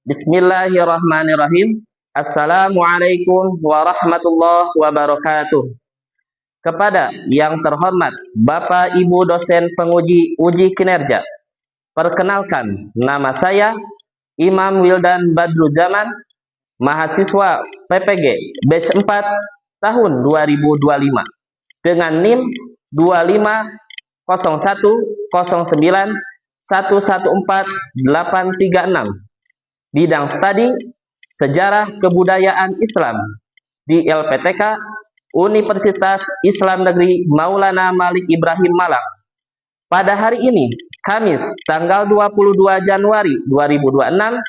Bismillahirrahmanirrahim. Assalamualaikum warahmatullahi wabarakatuh. Kepada yang terhormat Bapak Ibu dosen penguji uji kinerja, perkenalkan nama saya Imam Wildan Badruzzaman, mahasiswa PPG batch 4 tahun 2025 dengan NIM 25010911486, bidang studi Sejarah Kebudayaan Islam di LPTK Universitas Islam Negeri Maulana Malik Ibrahim Malang. Pada hari ini, Kamis, tanggal 22 Januari 2026,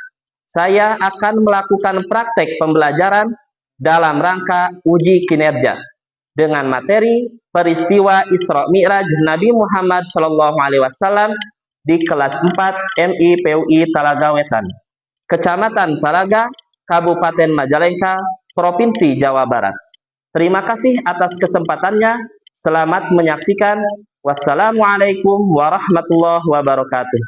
saya akan melakukan praktek pembelajaran dalam rangka uji kinerja dengan materi peristiwa Isra Mi'raj Nabi Muhammad SAW di kelas 4 MI PUI Talaga Wetan, Kecamatan Talaga, Kabupaten Majalengka, Provinsi Jawa Barat. Terima kasih atas kesempatannya. Selamat menyaksikan. Wassalamualaikum warahmatullahi wabarakatuh.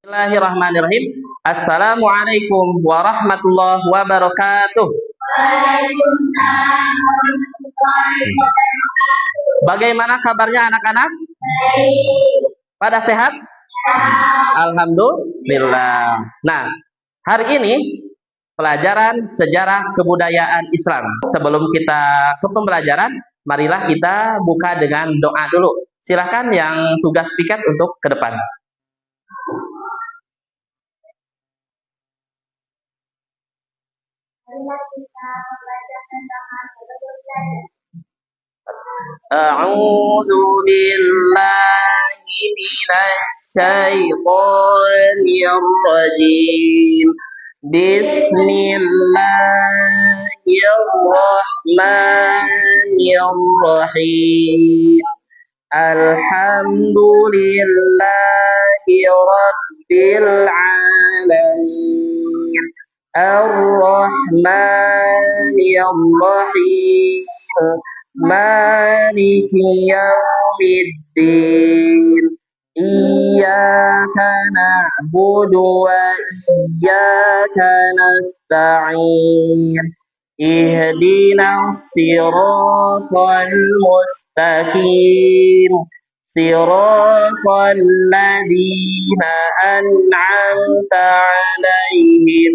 Bismillahirrahmanirrahim. Assalamualaikum warahmatullahi wabarakatuh. Bagaimana kabarnya anak-anak? Pada sehat? Alhamdulillah. Nah, hari ini pelajaran sejarah kebudayaan Islam. Sebelum kita ke pembelajaran, marilah kita buka dengan doa dulu. Silakan yang tugas piket untuk ke depan. A'udzu billahi minasy syaithanir rajim. Bismillahirrahmanirrahim. Alhamdulillahi rabbil alamin. Ar-Rahmanir Rahim. Maliki yaumiddin. Iyyaka na'budu wa iyyaka nasta'in. Ihdinas siratal mustaqim. Siratal ladzina an'amta 'alaihim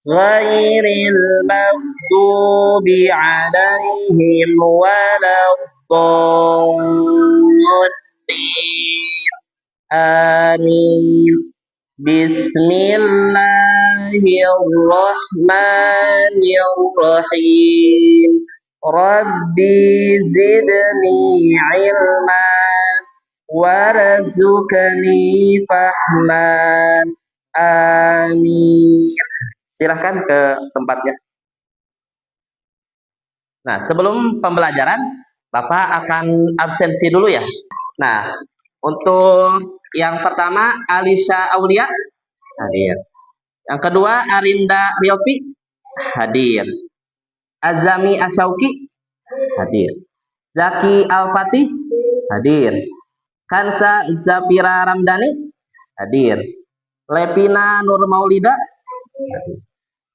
ghairil maghdubi 'alaihim waladdallin. Amin. Bismillahirrahmanirrahim. Rabbi zidni ilma warzuqni fahman. Amin. Silahkan ke tempatnya. Nah, sebelum pembelajaran, Bapak akan absensi dulu ya. Nah, untuk yang pertama, Alisha Aulia hadir. Yang kedua, Arinda Riopi hadir. Azami Asyauki hadir. Zaki Al-Fatih hadir. Kansa Zafira Ramdhani hadir. Lepina Nur Maulida hadir.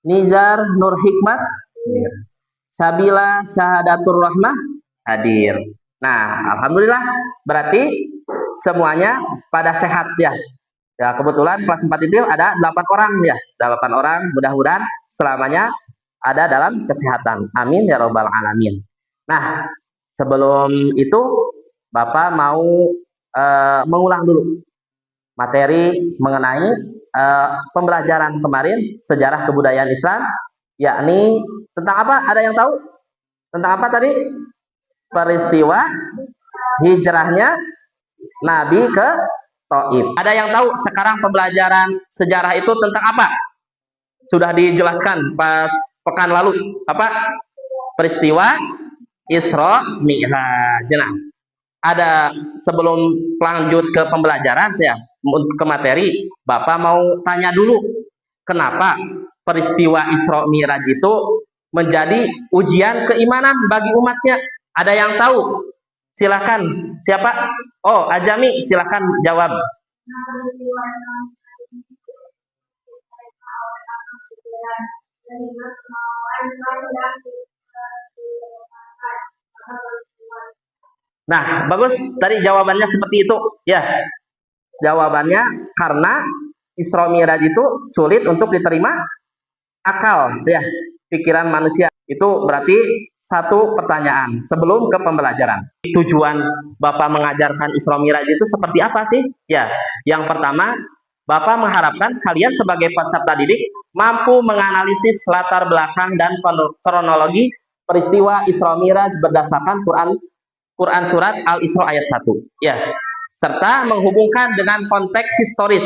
Nizar Nur Hikmat hadir. Sabila Syahadatur Rahmah hadir. Nah, alhamdulillah berarti semuanya pada sehat ya. Ya, kebetulan kelas 4 itu ada 8 orang ya. 8 orang, mudah-mudahan selamanya ada dalam kesehatan. Amin ya robbal alamin. Nah, sebelum itu Bapak mau mengulang dulu materi mengenai pembelajaran kemarin sejarah kebudayaan Islam, yakni tentang apa? Ada yang tahu? Tentang apa tadi? Peristiwa hijrahnya Nabi ke Taif. Ada yang tahu sekarang pembelajaran sejarah itu tentang apa? Sudah dijelaskan pas pekan lalu. Apa? Peristiwa Isra Mi'raj. Nah, ada sebelum lanjut ke pembelajaran ya, ke materi, Bapak mau tanya dulu, kenapa peristiwa Isra Mi'raj itu menjadi ujian keimanan bagi umatnya? Ada yang tahu? Silakan. Siapa? Oh, Ajami, silakan jawab. Nah, bagus. Tadi jawabannya seperti itu. Ya, jawabannya karena Isra Mi'raj itu sulit untuk diterima akal, ya, pikiran manusia. Itu berarti satu pertanyaan sebelum ke pembelajaran. Tujuan Bapak mengajarkan Isra Mi'raj itu seperti apa sih? Ya, yang pertama, Bapak mengharapkan kalian sebagai peserta didik mampu menganalisis latar belakang dan kronologi peristiwa Isra Mi'raj berdasarkan Quran surat Al-Isra ayat 1. Ya, serta menghubungkan dengan konteks historis.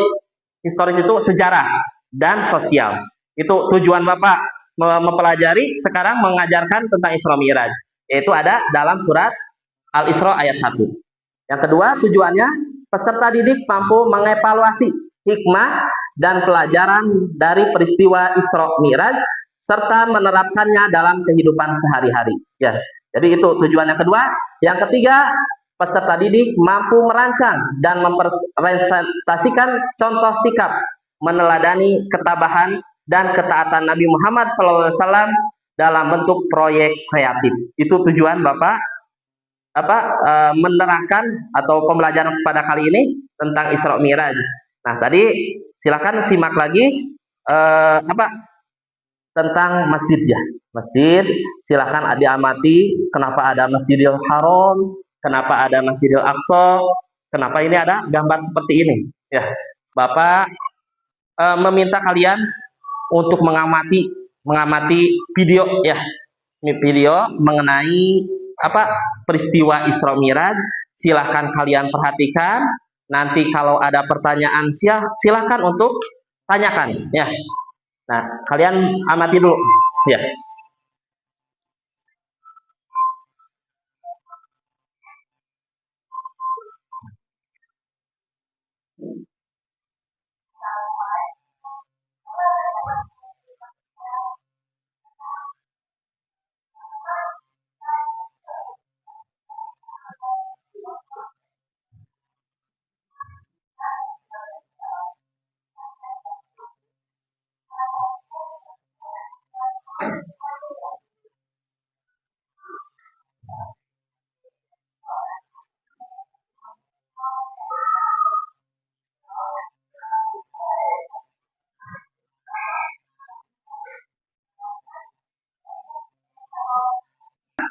Historis itu sejarah dan sosial. Itu tujuan Bapak mempelajari sekarang mengajarkan tentang Isra Mi'raj, yaitu ada dalam surat Al-Isra ayat 1. Yang kedua, tujuannya peserta didik mampu mengevaluasi hikmah dan pelajaran dari peristiwa Isra Mi'raj serta menerapkannya dalam kehidupan sehari-hari. Ya, jadi itu tujuan yang kedua. Yang ketiga, peserta didik mampu merancang dan mempresentasikan contoh sikap meneladani ketabahan dan ketaatan Nabi Muhammad SAW dalam bentuk proyek kreatif. Itu tujuan Bapak menerangkan atau pembelajaran pada kali ini tentang Isra Mi'raj. Nah, tadi silakan simak lagi tentang masjid, ya. Masjid, silakan diamati kenapa ada Masjidil Haram, kenapa ada Masjidil Aqsa, kenapa ini ada gambar seperti ini, ya. Bapak meminta kalian untuk mengamati video, ya, video mengenai peristiwa Isra Mi'raj. Silahkan kalian perhatikan. Nanti kalau ada pertanyaan silahkan untuk tanyakan, ya. Nah, kalian amati dulu, ya.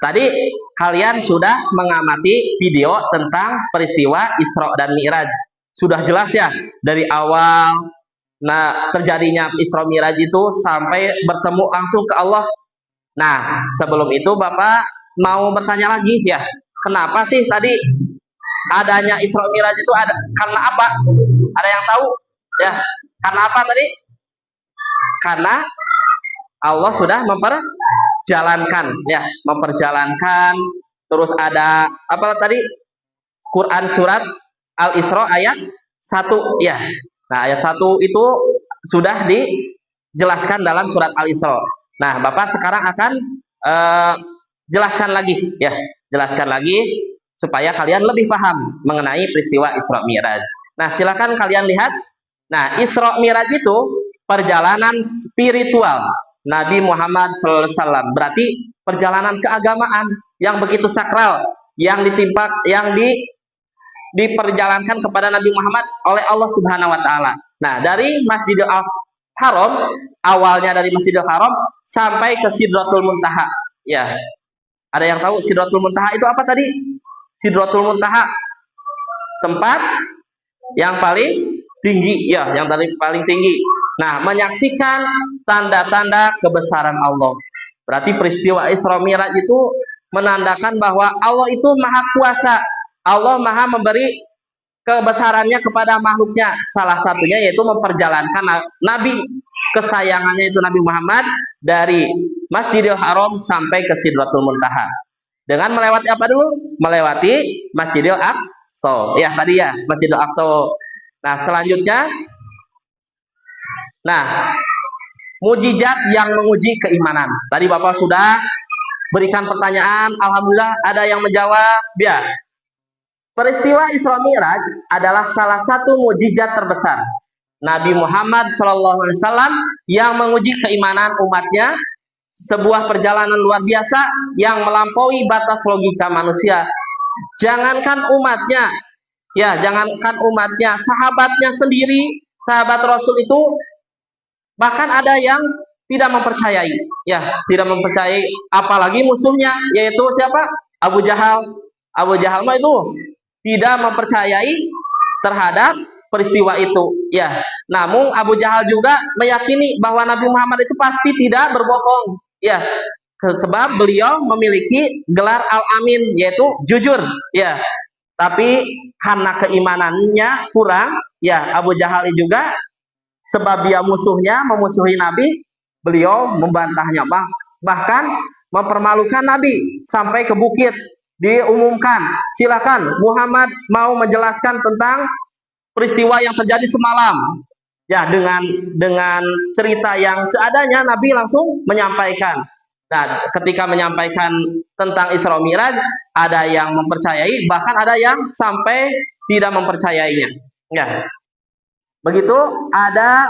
Tadi kalian sudah mengamati video tentang peristiwa Isra dan Mi'raj. Sudah jelas ya dari awal terjadinya Isra Mi'raj itu sampai bertemu langsung ke Allah. Nah, sebelum itu Bapak mau bertanya lagi, ya. Kenapa sih tadi adanya Isra Mi'raj itu karena apa? Ada yang tahu? Ya, karena apa tadi? Karena Allah sudah memperjalankan, terus ada apa tadi? Quran surat Al-Isra ayat 1, ya. Nah, ayat 1 itu sudah dijelaskan dalam surat Al-Isra. Nah, Bapak sekarang akan jelaskan lagi, ya. Jelaskan lagi supaya kalian lebih paham mengenai peristiwa Isra Mi'raj. Nah, silakan kalian lihat. Nah, Isra Mi'raj itu perjalanan spiritual Nabi Muhammad SAW. Berarti perjalanan keagamaan yang begitu sakral, yang diperjalankan kepada Nabi Muhammad oleh Allah Subhanahu wa taala. Nah, dari Masjidil Haram, awalnya dari Masjidil Haram sampai ke Sidratul Muntaha. Ya. Ada yang tahu Sidratul Muntaha itu apa tadi? Sidratul Muntaha tempat yang paling tinggi, ya, yang paling tinggi. Nah, menyaksikan tanda-tanda kebesaran Allah. Berarti peristiwa Isra Mi'raj itu menandakan bahwa Allah itu maha kuasa. Allah maha memberi kebesarannya kepada makhluknya. Salah satunya yaitu memperjalankan Nabi kesayangannya itu Nabi Muhammad dari Masjidil Haram sampai ke Sidratul Muntaha. Dengan melewati apa dulu? Melewati Masjidil Aqsa. Ya, tadi ya, Masjidil Aqsa. Nah, selanjutnya, mujizat yang menguji keimanan. Tadi Bapak sudah berikan pertanyaan, alhamdulillah ada yang menjawab. Ya. Peristiwa Isra Mi'raj adalah salah satu mujizat terbesar Nabi Muhammad SAW yang menguji keimanan umatnya, sebuah perjalanan luar biasa yang melampaui batas logika manusia. Jangankan umatnya, ya jangankan umatnya, sahabatnya sendiri, sahabat Rasul itu bahkan ada yang tidak mempercayai, ya tidak mempercayai, apalagi musuhnya yaitu siapa? Abu Jahal. Abu Jahal mah itu tidak mempercayai terhadap peristiwa itu, ya. Namun Abu Jahal juga meyakini bahwa Nabi Muhammad itu pasti tidak berbohong, ya. Sebab beliau memiliki gelar Al-Amin, yaitu jujur, ya. Tapi karena keimanannya kurang, ya Abu Jahal juga, sebab dia musuhnya, memusuhi Nabi, beliau membantahnya, bahkan mempermalukan Nabi sampai ke bukit diumumkan, silakan Muhammad mau menjelaskan tentang peristiwa yang terjadi semalam. Ya, dengan cerita yang seadanya Nabi langsung menyampaikan. Nah, ketika menyampaikan tentang Isra Mi'raj, ada yang mempercayai, bahkan ada yang sampai tidak mempercayainya. Ya. Begitu ada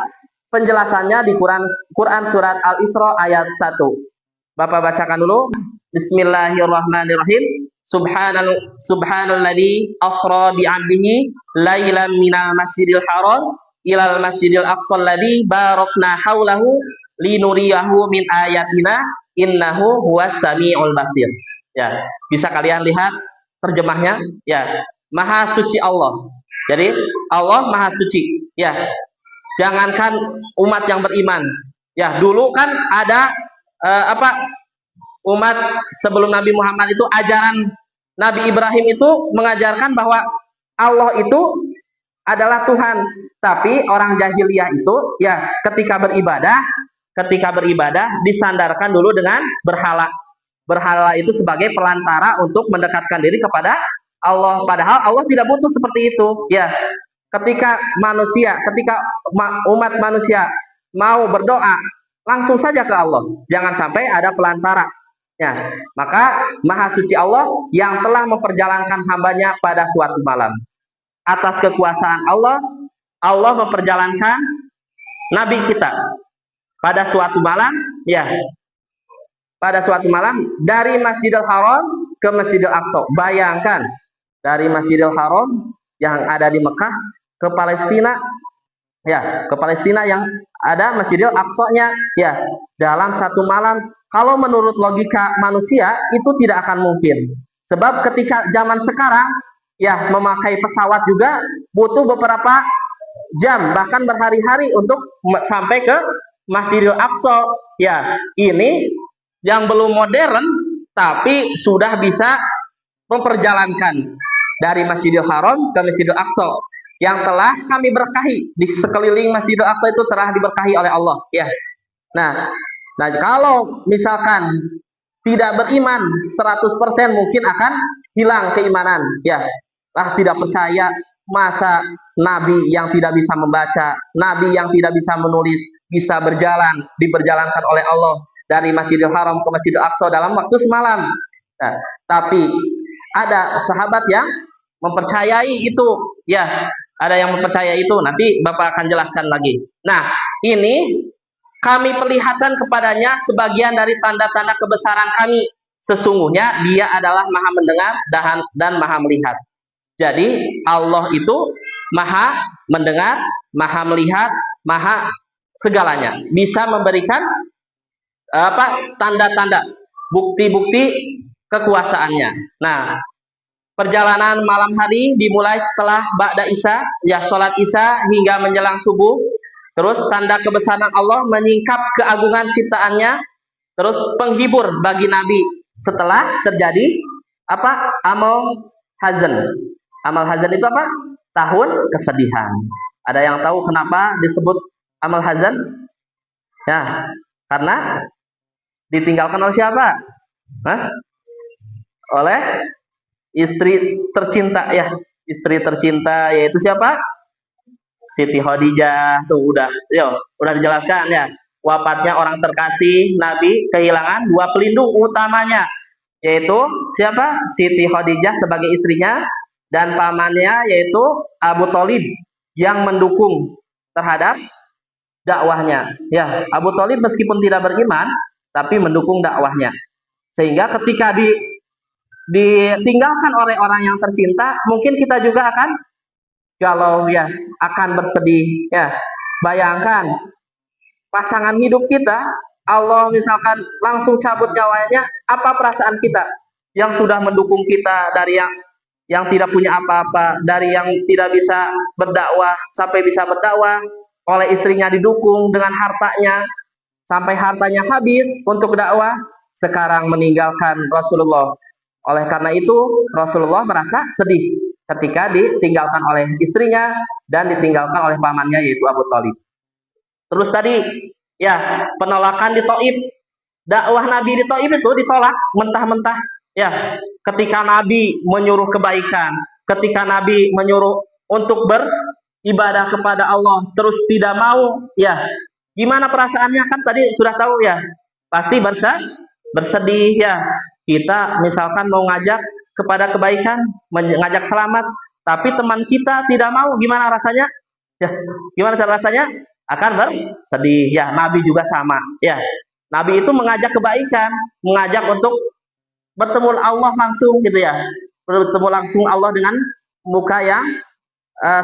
penjelasannya di Quran surat Al-Isra ayat 1. Bapak bacakan dulu. Bismillahirrahmanirrahim. Subhanalladzi asra bi 'abdihi lailan minal masjidil haram ilal masjidil aqsal ladzi barakna haulahu linuriyahu min ayatina innahu huwas samiul basir. Ya, bisa kalian lihat terjemahnya, ya. Maha suci Allah. Jadi Allah maha suci, ya. Jangankan umat yang beriman, ya dulu kan ada umat sebelum Nabi Muhammad itu, ajaran Nabi Ibrahim itu mengajarkan bahwa Allah itu adalah Tuhan. Tapi orang jahiliyah itu, ya ketika beribadah disandarkan dulu dengan berhala. Berhala itu sebagai pelantara untuk mendekatkan diri kepada Allah. Padahal Allah tidak butuh seperti itu. Ya, ketika umat manusia mau berdoa, langsung saja ke Allah. Jangan sampai ada pelantara. Ya, maka Maha Suci Allah yang telah memperjalankan hambanya pada suatu malam. Atas kekuasaan Allah, Allah memperjalankan Nabi kita pada suatu malam, ya. Pada suatu malam dari Masjidil Haram ke Masjidil Aqsa. Bayangkan, dari Masjidil Haram yang ada di Mekah ke Palestina, ya, ke Palestina yang ada Masjidil Aqsa-nya, ya, dalam satu malam. Kalau menurut logika manusia itu tidak akan mungkin. Sebab ketika zaman sekarang, ya memakai pesawat juga butuh beberapa jam, bahkan berhari-hari untuk sampai ke Masjidil Aqsa. Ya, ini yang belum modern tapi sudah bisa memperjalankan dari Masjidil Haram ke Masjidil Aqsa yang telah kami berkahi. Di sekeliling Masjidil Aqsa itu telah diberkahi oleh Allah, ya. Nah, kalau misalkan tidak beriman 100% mungkin akan hilang keimanan, ya. Tidak percaya, masa Nabi yang tidak bisa membaca, Nabi yang tidak bisa menulis bisa diperjalankan oleh Allah dari Masjidil Haram ke Masjidil Aqsa dalam waktu semalam. Nah, tapi ada sahabat yang mempercayai itu, ya. Ada yang mempercayai itu, nanti Bapak akan jelaskan lagi. Nah, ini kami perlihatkan kepadanya sebagian dari tanda-tanda kebesaran kami. Sesungguhnya dia adalah maha mendengar dan maha melihat. Jadi Allah itu maha mendengar, maha melihat, maha segalanya. Bisa memberikan tanda-tanda, bukti-bukti kekuasaannya. Nah, perjalanan malam hari dimulai setelah ba'da Isya, ya sholat Isya hingga menjelang subuh. Terus tanda kebesaran Allah menyingkap keagungan ciptaannya. Terus penghibur bagi Nabi setelah terjadi amal hazan. Amal hazan itu apa? Tahun kesedihan. Ada yang tahu kenapa disebut amal hazan? Ya, karena ditinggalkan oleh siapa? Oleh istri tercinta, ya. Istri tercinta yaitu siapa? Siti Khadijah. Tuh udah dijelaskan, ya. Wafatnya orang terkasih Nabi, kehilangan dua pelindung utamanya, yaitu siapa? Siti Khadijah sebagai istrinya dan pamannya yaitu Abu Thalib yang mendukung terhadap dakwahnya. Ya, Abu Thalib meskipun tidak beriman, tapi mendukung dakwahnya. Sehingga ketika ditinggalkan oleh orang yang tercinta, mungkin kita juga akan galau ya, akan bersedih ya. Bayangkan pasangan hidup kita, Allah misalkan langsung cabut nyawanya, apa perasaan kita yang sudah mendukung kita dari yang tidak punya apa-apa, dari yang tidak bisa berdakwah sampai bisa berdakwah, oleh istrinya didukung dengan hartanya sampai hartanya habis untuk dakwah, sekarang meninggalkan Rasulullah. Oleh karena itu Rasulullah merasa sedih ketika ditinggalkan oleh istrinya dan ditinggalkan oleh pamannya yaitu Abu Thalib. Terus tadi ya, penolakan di Taif, dakwah Nabi di Taif itu ditolak mentah-mentah ya. Ketika Nabi menyuruh kebaikan, ketika Nabi menyuruh untuk beribadah kepada Allah terus tidak mau ya, gimana perasaannya? Kan tadi sudah tahu ya, pasti bersedih ya. Kita misalkan mau ngajak kepada kebaikan, mengajak selamat, tapi teman kita tidak mau, gimana rasanya ya? Gimana rasanya? Akan bersedih ya. Nabi juga sama ya. Nabi itu mengajak kebaikan, mengajak untuk bertemu Allah langsung gitu ya, bertemu langsung Allah dengan muka yang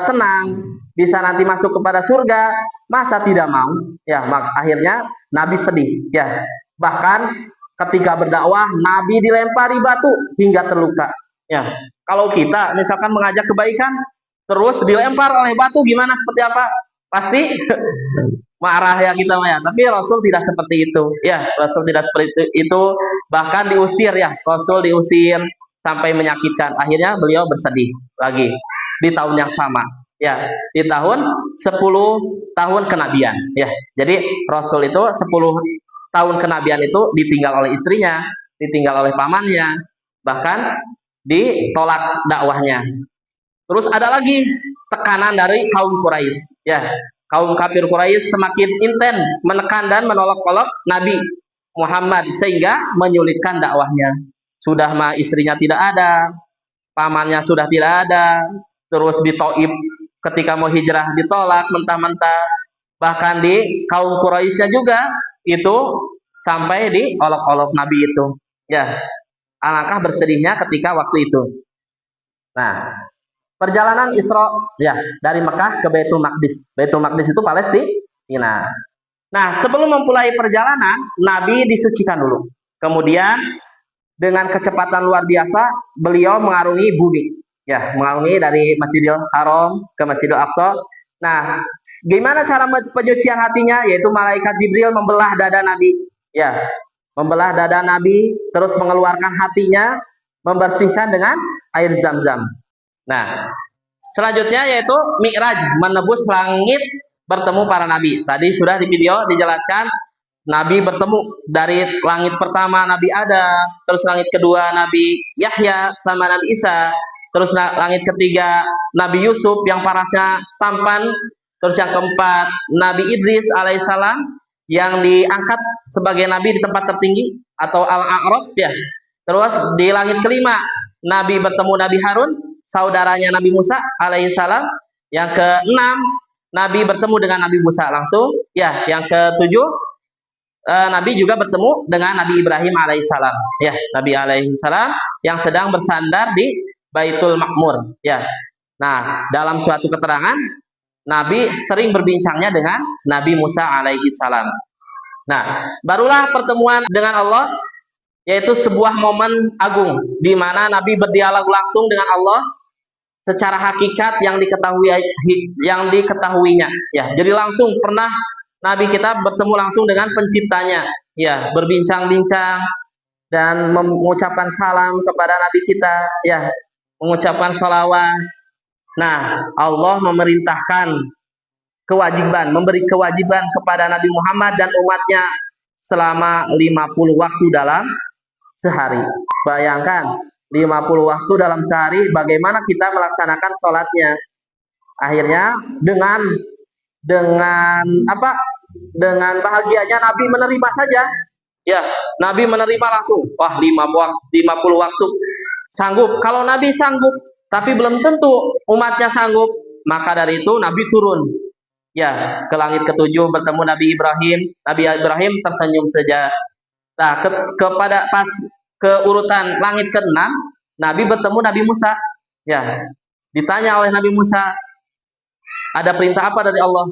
senang, bisa nanti masuk kepada surga, masa tidak mau ya. Akhirnya Nabi sedih ya. Bahkan ketika berdakwah Nabi dilempari batu hingga terluka ya. Kalau kita misalkan mengajak kebaikan terus dilempar oleh batu, gimana, seperti apa? Pasti marah ya kita ya. Tapi Rasul tidak seperti itu ya. Rasul tidak seperti itu, bahkan diusir ya. Rasul diusir sampai menyakitkan. Akhirnya beliau bersedih lagi di tahun yang sama ya, di tahun 10 tahun kenabian ya. Jadi Rasul itu 10 tahun kenabian itu ditinggal oleh istrinya, ditinggal oleh pamannya, bahkan ditolak dakwahnya. Terus ada lagi tekanan dari kaum Quraisy ya. Kaum kafir Quraisy semakin intens menekan dan menolak-olok Nabi Muhammad sehingga menyulitkan dakwahnya. Sudah mah istrinya tidak ada, pamannya sudah tidak ada, terus di Taif ketika mau hijrah ditolak mentah-mentah, bahkan di kaum Quraisy juga itu sampai diolok-olok Nabi itu ya. Alangkah bersedihnya ketika waktu itu. Nah, perjalanan Isra ya, dari Mekah ke Baitul Maqdis. Baitul Maqdis itu Palestina. Nah, sebelum memulai perjalanan, Nabi disucikan dulu. Kemudian dengan kecepatan luar biasa, beliau mengarungi bumi. Ya, mengarungi dari Masjidil Haram ke Masjidil Aqsa. Nah, gimana cara penyucian hatinya? Yaitu malaikat Jibril membelah dada Nabi. Ya, membelah dada Nabi, terus mengeluarkan hatinya, membersihkan dengan air Zam-Zam. Nah, selanjutnya yaitu Mi'raj, menebus langit, bertemu para nabi. Tadi sudah di video dijelaskan, Nabi bertemu dari langit pertama Nabi Adam, terus langit kedua Nabi Yahya sama Nabi Isa, terus langit ketiga Nabi Yusuf yang parasnya tampan, terus yang keempat Nabi Idris alaihissalam yang diangkat sebagai nabi di tempat tertinggi atau Al-A'raf ya. Terus di langit kelima Nabi bertemu Nabi Harun, saudaranya Nabi Musa alaihissalam. Yang keenam Nabi bertemu dengan Nabi Musa langsung ya. Yang ketujuh Nabi juga bertemu dengan Nabi Ibrahim alaihissalam ya. Nabi alaihissalam yang sedang bersandar di Baitul Makmur ya. Nah, dalam suatu keterangan Nabi sering berbincangnya dengan Nabi Musa alaihissalam. Nah, barulah pertemuan dengan Allah, yaitu sebuah momen agung di mana Nabi berdialog langsung dengan Allah secara hakikat yang diketahuinya ya. Jadi langsung pernah Nabi kita bertemu langsung dengan penciptanya ya, berbincang-bincang dan mengucapkan salam kepada Nabi kita ya, mengucapkan sholawat. Nah, Allah memerintahkan kewajiban, memberi kewajiban kepada Nabi Muhammad dan umatnya selama 50 waktu dalam sehari. Bayangkan 50 waktu dalam sehari, bagaimana kita melaksanakan sholatnya. Akhirnya dengan apa? Dengan bahagianya Nabi menerima saja. Ya, Nabi menerima langsung. Wah, 50 waktu sanggup. Kalau Nabi sanggup, tapi belum tentu umatnya sanggup. Maka dari itu Nabi turun Ya, ke langit ketujuh bertemu Nabi Ibrahim. Nabi Ibrahim tersenyum saja. Nah, kepada pas ke urutan langit ke-6, Nabi bertemu Nabi Musa. Ya, ditanya oleh Nabi Musa, ada perintah apa dari Allah?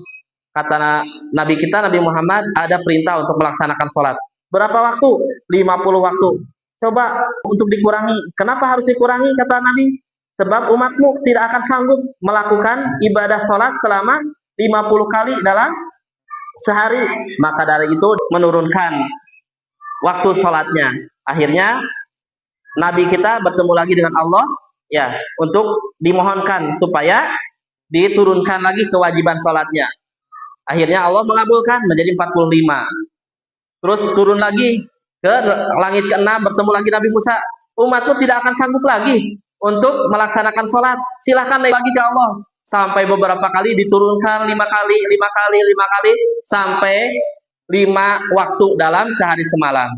Kata Nabi kita, Nabi Muhammad, ada perintah untuk melaksanakan sholat. Berapa waktu? 50 waktu. Coba untuk dikurangi. Kenapa harus dikurangi? Kata Nabi. Sebab umatmu tidak akan sanggup melakukan ibadah sholat selama 50 kali dalam sehari. Maka dari itu menurunkan waktu sholatnya. Akhirnya Nabi kita bertemu lagi dengan Allah, ya, untuk dimohonkan supaya diturunkan lagi kewajiban sholatnya. Akhirnya Allah mengabulkan menjadi 45. Terus turun lagi ke langit ke-6, bertemu lagi Nabi Musa. Umatmu tidak akan sanggup lagi untuk melaksanakan sholat. Silahkan lagi ke Allah. Sampai beberapa kali diturunkan 5 kali, 5 kali, 5 kali, sampai 5 waktu dalam sehari semalam.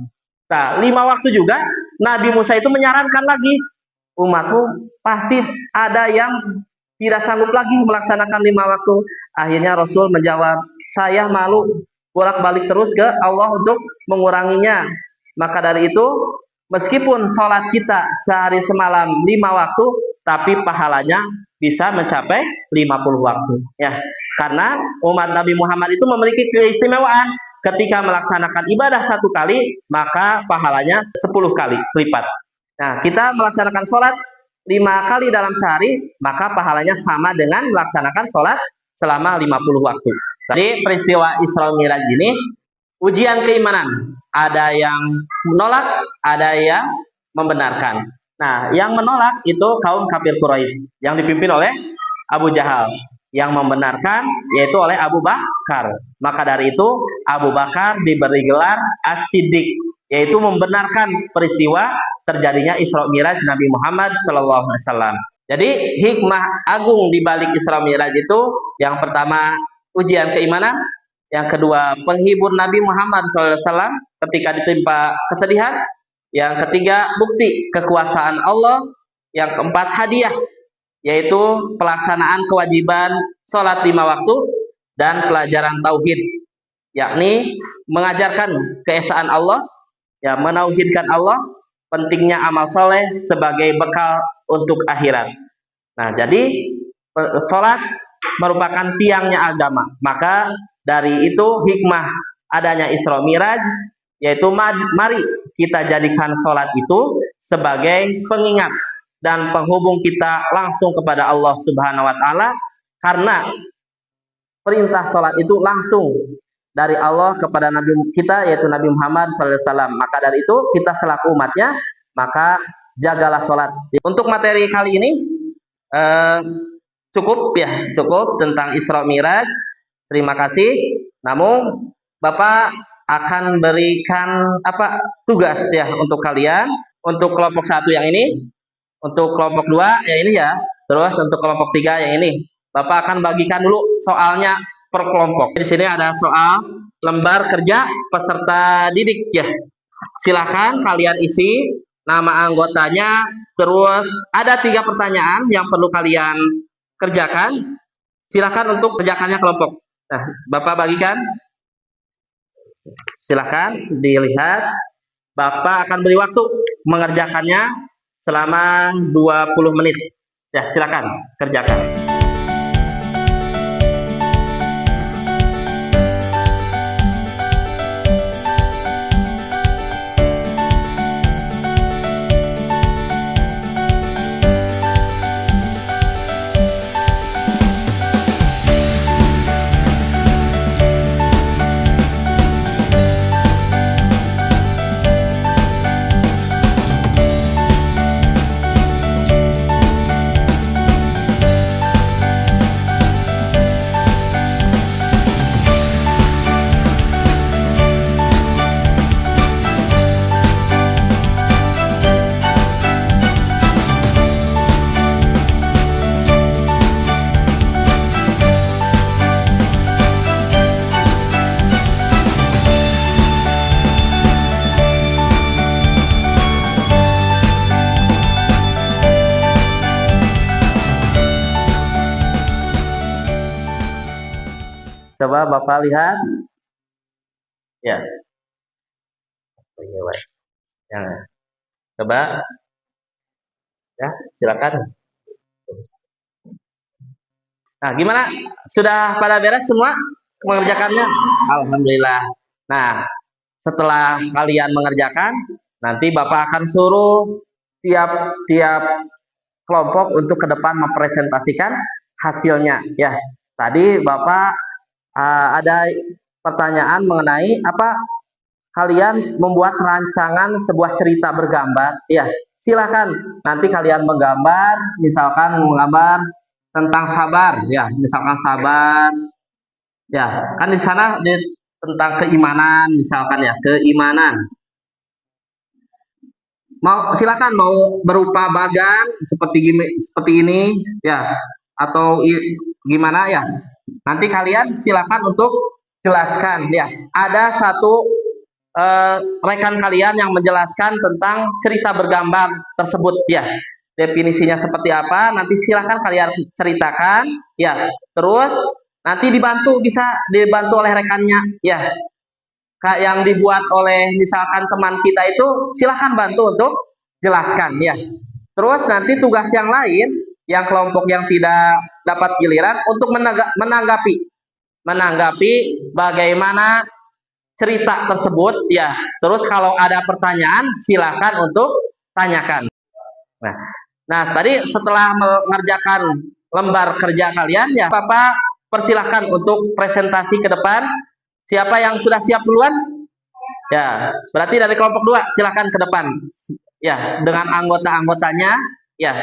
Nah, 5 waktu juga Nabi Musa itu menyarankan lagi, umatmu pasti ada yang tidak sanggup lagi melaksanakan 5 waktu. Akhirnya Rasul menjawab, saya malu bolak-balik terus ke Allah untuk menguranginya. Maka dari itu, meskipun sholat kita sehari semalam 5 waktu, tapi pahalanya bisa mencapai 50 waktu. Ya, karena umat Nabi Muhammad itu memiliki keistimewaan. Ketika melaksanakan ibadah 1 kali, maka pahalanya 10 kali lipat. Nah, kita melaksanakan sholat 5 kali dalam sehari, maka pahalanya sama dengan melaksanakan sholat selama 50 waktu. Jadi peristiwa Isra Mi'raj ini ujian keimanan. Ada yang menolak, ada yang membenarkan. Nah, yang menolak itu kaum kafir Quraisy yang dipimpin oleh Abu Jahal. Yang membenarkan yaitu oleh Abu Bakar. Maka dari itu Abu Bakar diberi gelar As-Siddiq, yaitu membenarkan peristiwa terjadinya Isra Mi'raj Nabi Muhammad SAW. Jadi hikmah agung di balik Isra Mi'raj itu, yang pertama ujian keimanan, yang kedua penghibur Nabi Muhammad SAW ketika ditimpa kesedihan, yang ketiga bukti kekuasaan Allah, yang keempat hadiah, yaitu pelaksanaan kewajiban sholat 5 waktu dan pelajaran tauhid, yakni mengajarkan keesaan Allah, ya, menauhidkan Allah, pentingnya amal soleh sebagai bekal untuk akhirat. Nah, jadi sholat merupakan tiangnya agama. Maka dari itu hikmah adanya Isra Mi'raj, yaitu mari kita jadikan sholat itu sebagai pengingat dan penghubung kita langsung kepada Allah Subhanahu wa Ta'ala, karena perintah sholat itu langsung dari Allah kepada Nabi kita, yaitu Nabi Muhammad SAW. Maka dari itu kita selaku umatnya, maka jagalah sholat. Untuk materi kali ini cukup tentang Isra Mi'raj. Terima kasih. Namun Bapak akan berikan tugas ya untuk kalian, untuk kelompok 1 yang ini, untuk kelompok 2 yang ini ya, terus untuk kelompok 3 yang ini. Bapak akan bagikan dulu soalnya per kelompok. Di sini ada soal lembar kerja peserta didik ya. Silakan kalian isi nama anggotanya, terus ada 3 pertanyaan yang perlu kalian kerjakan. Silakan untuk kerjakannya kelompok. Nah, Bapak bagikan. Silakan dilihat. Bapak akan beri waktu mengerjakannya selama 20 menit. Ya, silakan kerjakan. Coba Bapak lihat. Ya. Ya. Coba ya, silakan. Nah, gimana? Sudah pada beres semua mengerjakannya? Alhamdulillah. Nah, setelah kalian mengerjakan, nanti Bapak akan suruh tiap-tiap kelompok untuk ke depan mempresentasikan hasilnya. Ya, tadi Bapak ada pertanyaan mengenai apa kalian membuat rancangan sebuah cerita bergambar. Ya, silakan. Nanti kalian menggambar, misalkan menggambar tentang sabar, ya, misalkan sabar. Ya, kan di sana tentang keimanan, misalkan ya, keimanan. Mau silakan mau berupa bagan seperti ini, ya, atau gimana ya. Nanti kalian silakan untuk jelaskan, ya. Ada satu rekan kalian yang menjelaskan tentang cerita bergambar tersebut, ya. Definisinya seperti apa? Nanti silakan kalian ceritakan, ya. Terus nanti bisa dibantu oleh rekannya, ya. Kak yang dibuat oleh misalkan teman kita itu silahkan bantu untuk jelaskan ya. Terus nanti tugas yang lain yang kelompok yang tidak dapat giliran untuk menanggapi bagaimana cerita tersebut ya. Terus kalau ada pertanyaan silahkan untuk tanyakan. Nah, tadi setelah mengerjakan lembar kerja kalian ya, Bapak persilahkan untuk presentasi ke depan. Siapa yang sudah siap duluan? Ya, berarti dari kelompok 2 silakan ke depan. Ya, dengan anggota-anggotanya. Ya,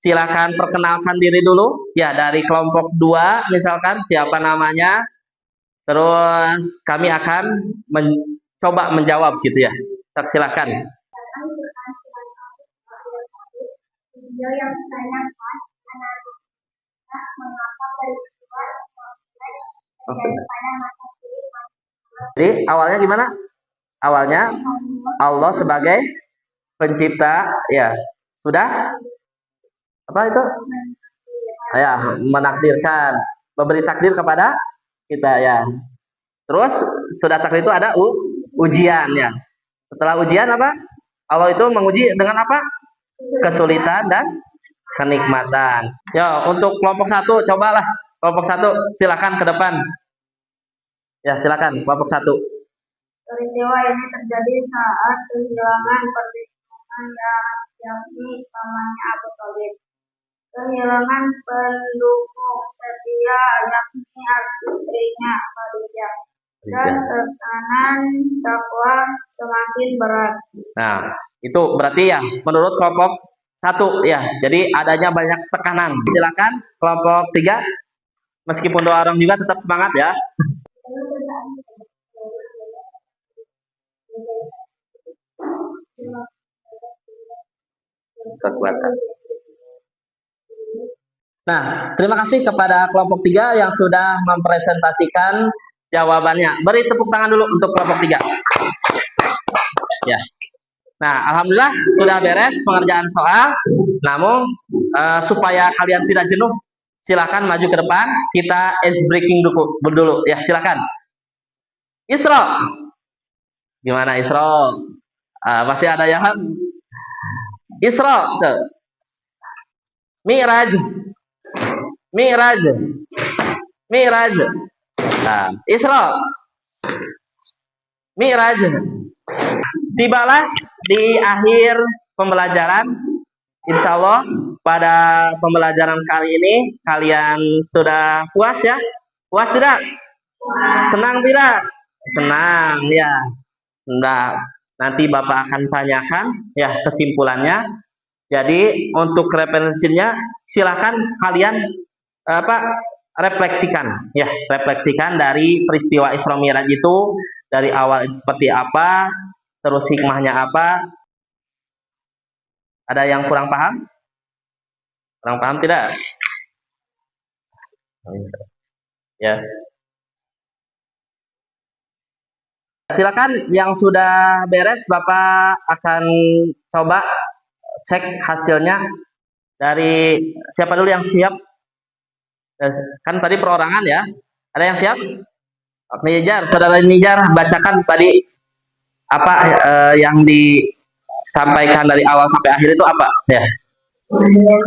silakan perkenalkan diri dulu. Ya, dari kelompok 2 misalkan siapa namanya. Terus kami akan mencoba menjawab gitu ya. Silakan. Jadi awalnya gimana? Awalnya Allah sebagai pencipta, ya sudah apa itu? Ya menakdirkan, memberi takdir kepada kita ya. Terus sudah takdir itu ada ujian ya. Setelah ujian apa? Allah itu menguji dengan apa? Kesulitan dan kenikmatan. Ya untuk kelompok 1 cobalah kelompok 1 silakan ke depan. Ya silakan kelompok 1. Peristiwa ini terjadi saat kehilangan perlindungan yakni pamannya Abu Thalib. Kehilangan pendukung setia yakni istrinya Khadijah. Dan tekanan takwa semakin berat. Nah, itu berarti ya menurut kelompok 1 ya. Jadi adanya banyak tekanan. Silakan kelompok 3. Meskipun doa orang juga tetap semangat ya. Kekuatan. Nah, terima kasih kepada kelompok 3 yang sudah mempresentasikan jawabannya. Beri tepuk tangan dulu untuk kelompok 3. Ya. Nah, alhamdulillah sudah beres pengerjaan soal. Namun supaya kalian tidak jenuh, silakan maju ke depan. Kita ice breaking dulu. Ya, silakan. Isra. Gimana Isra? Masih ada yang Isra. Mi'raj. Nah, Isra. Mi'raj. Tibalah di akhir pembelajaran. Insya Allah pada pembelajaran kali ini kalian sudah puas ya? Puas tidak? Senang tidak? Senang ya. Nah, nanti Bapak akan tanyakan ya kesimpulannya. Jadi untuk referensinya silakan kalian refleksikan ya, refleksikan dari peristiwa Isra Mi'raj itu dari awal seperti apa, terus hikmahnya apa. Ada yang kurang paham? Kurang paham tidak? Ya. Silakan yang sudah beres Bapak akan coba cek hasilnya dari siapa dulu yang siap? Kan tadi perorangan ya. Ada yang siap? Nijar, saudara Nijar, bacakan tadi apa yang disampaikan dari awal sampai akhir itu apa? Ya. Kemudian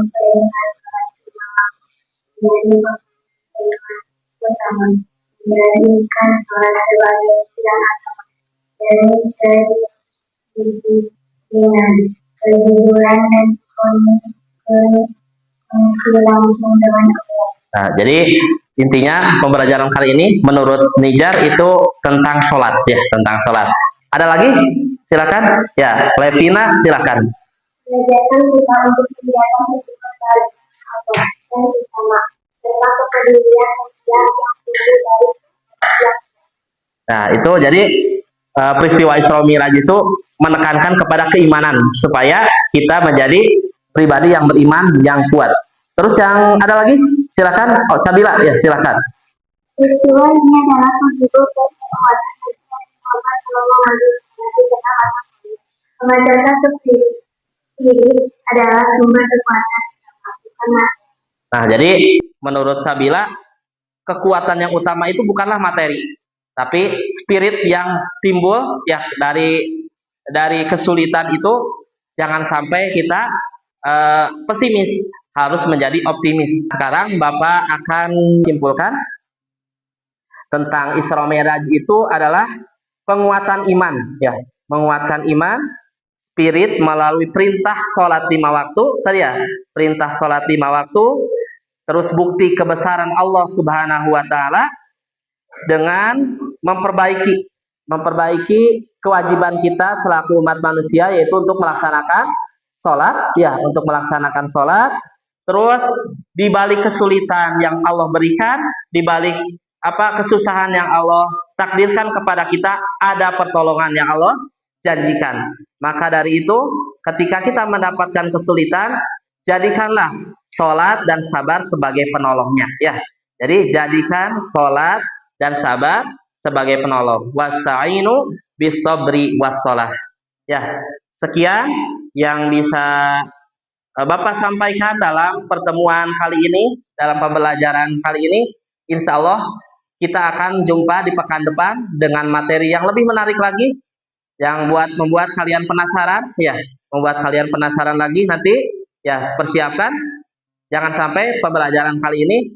pertama menjadikan sholat sebagai pilihan dan dengan kejujuran dan koneksi langsung dengan Allah. Nah, jadi intinya pembelajaran kali ini menurut Nijar itu tentang sholat ya, tentang sholat. Ada lagi? Silakan. Ya, Levina silakan. Mengajarkan kita untuk kegiatan hubungan baik Allah dan bersama serta kepedulian sosial yang tinggi dari Nah, itu jadi peristiwa Isra Mi'raj itu menekankan kepada keimanan supaya kita menjadi pribadi yang beriman yang kuat. Terus yang ada lagi? Silakan. Oh, Sabila ya, silakan. peristiwa ini adalah menghibur dan penguatan Muhammad Shallallahu Alaihi Wasallam mengajarkan spirit adalah sumber kekuatan karena Nah, jadi menurut Sabila kekuatan yang utama itu bukanlah materi, tapi spirit yang timbul ya dari kesulitan itu. Jangan sampai kita pesimis, harus menjadi optimis. Sekarang Bapak akan simpulkan tentang Isra Mi'raj itu adalah penguatan iman ya, menguatkan iman, spirit melalui perintah sholat 5 waktu tadi ya, perintah sholat 5 waktu, terus bukti kebesaran Allah Subhanahu wa taala dengan memperbaiki kewajiban kita selaku umat manusia, yaitu untuk melaksanakan sholat ya, untuk melaksanakan sholat. Terus di balik kesulitan yang Allah berikan, di balik kesusahan yang Allah takdirkan kepada kita, ada pertolongan yang Allah janjikan. Maka dari itu, ketika kita mendapatkan kesulitan, jadikanlah sholat dan sabar sebagai penolongnya ya. Jadi jadikan sholat dan sabar sebagai penolong. Wasta'inu bis-sabri was-shalah. Ya, sekian yang bisa Bapak sampaikan dalam pertemuan kali ini, dalam pembelajaran kali ini. Insya Allah kita akan jumpa di pekan depan dengan materi yang lebih menarik lagi, yang membuat kalian penasaran ya, membuat kalian penasaran lagi nanti ya. Persiapkan, jangan sampai pembelajaran kali ini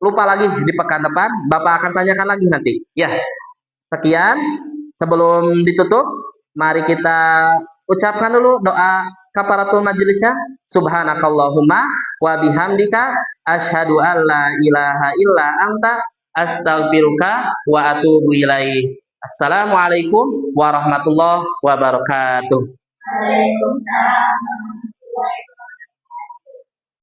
lupa lagi. Di pekan depan Bapak akan tanyakan lagi nanti ya. Sekian, sebelum ditutup mari kita ucapkan dulu doa kafaratul majelisnya. Subhanakallahumma wa bihamdika asyhadu an la ilaha illa anta astaghfiruka wa atubu ilaik. Assalamualaikum warahmatullahi wabarakatuh. Waalaikumsalam warahmatullahi wabarakatuh.